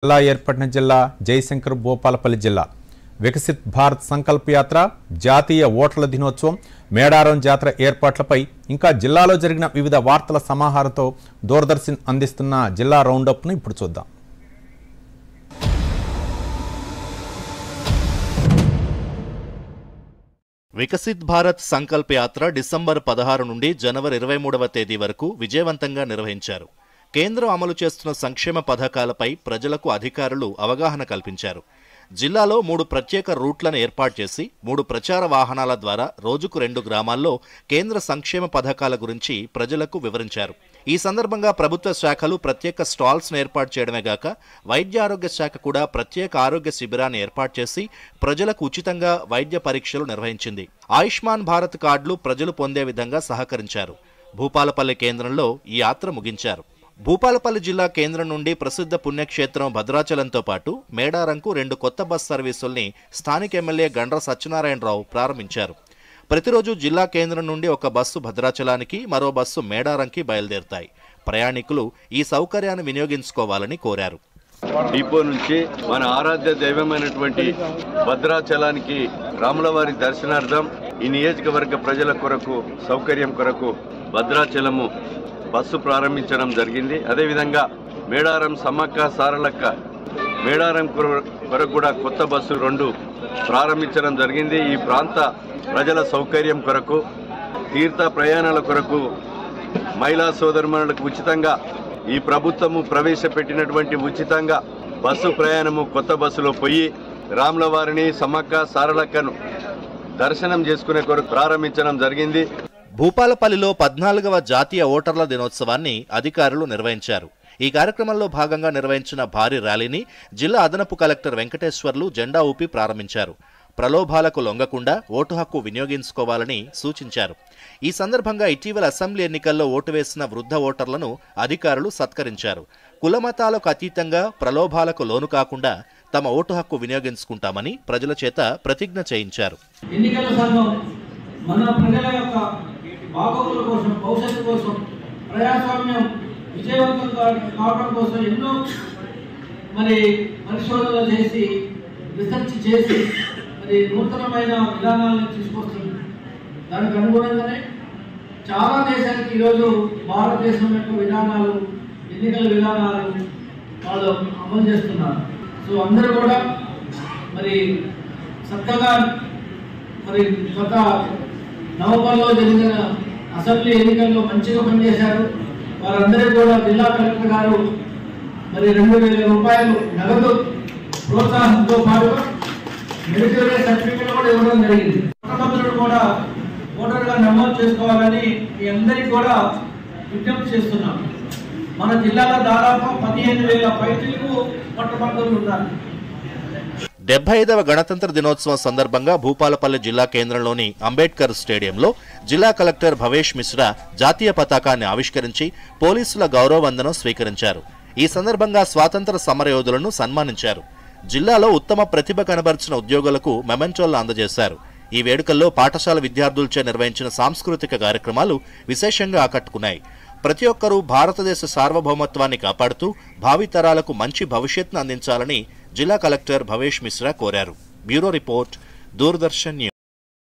జిల్లా ఏర్పడిన జిల్లా జయశంకర్ భూపాలపల్లి జిల్లా వికసిత్ భారత్ సంకల్ప యాత్ర జాతీయ ఓటర్ల దినోత్సవం మేడారం జాతర ఏర్పాట్లపై ఇంకా జిల్లాలో జరిగిన వివిధ వార్తల సమాహారంతో దూరదర్శన్ అందిస్తున్న జిల్లా రౌండప్ ను ఇప్పుడు చూద్దాం. వికసిత్ భారత్ సంకల్ప యాత్ర డిసెంబర్ 16 నుండి జనవరి 23వ తేదీ వరకు విజయవంతంగా నిర్వహించారు. కేంద్రం అమలు చేస్తున్న సంక్షేమ పథకాలపై ప్రజలకు అధికారులు అవగాహన కల్పించారు. జిల్లాలో 3 ప్రత్యేక రూట్లను ఏర్పాటు చేసి 3 ప్రచార వాహనాల ద్వారా రోజుకు 2 గ్రామాల్లో కేంద్ర సంక్షేమ పథకాల గురించి ప్రజలకు వివరించారు. ఈ సందర్భంగా ప్రభుత్వ శాఖలు ప్రత్యేక స్టాల్స్ను ఏర్పాటు చేయడమే గాక వైద్య ఆరోగ్య శాఖ కూడా ప్రత్యేక ఆరోగ్య శిబిరాన్ని ఏర్పాటు చేసి ప్రజలకు ఉచితంగా వైద్య పరీక్షలు నిర్వహించింది. ఆయుష్మాన్ భారత్ కార్డులు ప్రజలు పొందే విధంగా సహకరించారు. భూపాలపల్లి కేంద్రంలో ఈ యాత్ర ముగించారు. భూపాలపల్లి జిల్లా కేంద్రం నుండి ప్రసిద్ధ పుణ్యక్షేత్రం భద్రాచలంతో పాటు మేడారంకు 2 కొత్త బస్ సర్వీసుల్ని స్థానిక ఎమ్మెల్యే గండ్ర సత్యనారాయణరావు ప్రారంభించారు. ప్రతిరోజు జిల్లా కేంద్రం నుండి ఒక బస్సు భద్రాచలానికి, మరో బస్సు మేడారంకి బయలుదేరుతాయి. ప్రయాణికులు ఈ సౌకర్యాన్ని వినియోగించుకోవాలని కోరారు. డిపో నుంచి మన ఆరాధ్య దైవమైనటువంటి భద్రాచలానికి రాములవారి దర్శనార్థం ఈ నియోజకవర్గ ప్రజల కొరకు సౌకర్యం కొరకు భద్రాచలము బస్సు ప్రారంభించడం జరిగింది. అదేవిధంగా మేడారం సమ్మక్క సారలక్క మేడారం కొరకు కూడా కొత్త బస్సు 2 ప్రారంభించడం జరిగింది. ఈ ప్రాంత ప్రజల సౌకర్యం కొరకు తీర్థ ప్రయాణాల కొరకు మహిళా సోదరుమణులకు ఉచితంగా ఈ ప్రభుత్వము ప్రవేశపెట్టినటువంటి ఉచితంగా బస్సు ప్రయాణము కొత్త బస్సులో పోయి రాములవారిని సమ్మక్క సారలక్కను దర్శనం చేసుకునే కొరకు ప్రారంభించడం జరిగింది. భూపాలపల్లిలో 14వ జాతీయ ఓటర్ల దినోత్సవాన్ని అధికారులు నిర్వహించారు. ఈ కార్యక్రమంలో భాగంగా నిర్వహించిన భారీ ర్యాలీని జిల్లా అదనపు కలెక్టర్ వెంకటేశ్వర్లు జెండా ఊపి ప్రారంభించారు. ప్రలోభాలకు లొంగకుండా ఓటు హక్కు వినియోగించుకోవాలని సూచించారు. ఈ సందర్భంగా ఇటీవల అసెంబ్లీ ఎన్నికల్లో ఓటు వేసిన వృద్ధ ఓటర్లను అధికారులు సత్కరించారు. కులమతాలకు అతీతంగా ప్రలోభాలకు లోను కాకుండా తమ ఓటు హక్కు వినియోగించుకుంటామని ప్రజల చేత ప్రతిజ్ఞ చేయించారు. మన ప్రజల యొక్క బాగోగుల కోసం, భవిష్యత్తు కోసం, ప్రజాస్వామ్యం విజయవంతం కావడం కోసం ఎన్నో పరిశోధనలు చేసి, రీసెర్చ్ చేసి నూతనమైన విధానాలను తీసుకొస్తుంది. దానికి అనుగుణంగానే చాలా దేశానికి ఈరోజు భారతదేశం యొక్క విధానాలు, ఎన్నికల విధానాలు వాళ్ళు అమలు చేస్తున్నారు. సో అందరూ కూడా చక్కగా గత నవంబర్లో జరిగిన అసెంబ్లీ ఎన్నికల్లో మంచిగా పనిచేశారు. వారందరూ కూడా జిల్లా కలెక్టర్ గారు 2,000 రూపాయలు నగదు ప్రోత్సాహంతో పాటు మెడికల్ సర్టిఫికేట్ కూడా ఇవ్వడం జరిగింది. పట్టభద్రులు కూడా ఓటర్గా నమోదు చేసుకోవాలని మీ అందరికీ కూడా విజ్ఞప్తి చేస్తున్నాం. మన జిల్లాలో దాదాపు 15,000 పైచిలకు పట్టభద్రులు ఉన్నారు. 75వ గణతంత్ర దినోత్సవం సందర్భంగా భూపాలపల్లి జిల్లా కేంద్రంలోని అంబేద్కర్ స్టేడియంలో జిల్లా కలెక్టర్ భవేష్ మిశ్రా జాతీయ పతాకాన్ని ఆవిష్కరించి పోలీసుల గౌరవ వందనం స్వీకరించారు. ఈ సందర్భంగా స్వాతంత్ర సమరయోధులను సన్మానించారు. జిల్లాలో ఉత్తమ ప్రతిభ కనబర్చిన ఉద్యోగులకు మెమెంటోలను అందజేశారు. ఈ వేడుకల్లో పాఠశాల విద్యార్థులచే నిర్వహించిన సాంస్కృతిక కార్యక్రమాలు విశేషంగా ఆకట్టుకున్నాయి. ప్రతి ఒక్కరూ భారతదేశ సార్వభౌమత్వాన్ని కాపాడుతూ భావితరాలకు మంచి భవిష్యత్తును అందించాలని జిల్లా కలెక్టర్ భవేష్ మిశ్రా కోరారు. Bureau report, Doordarshan news.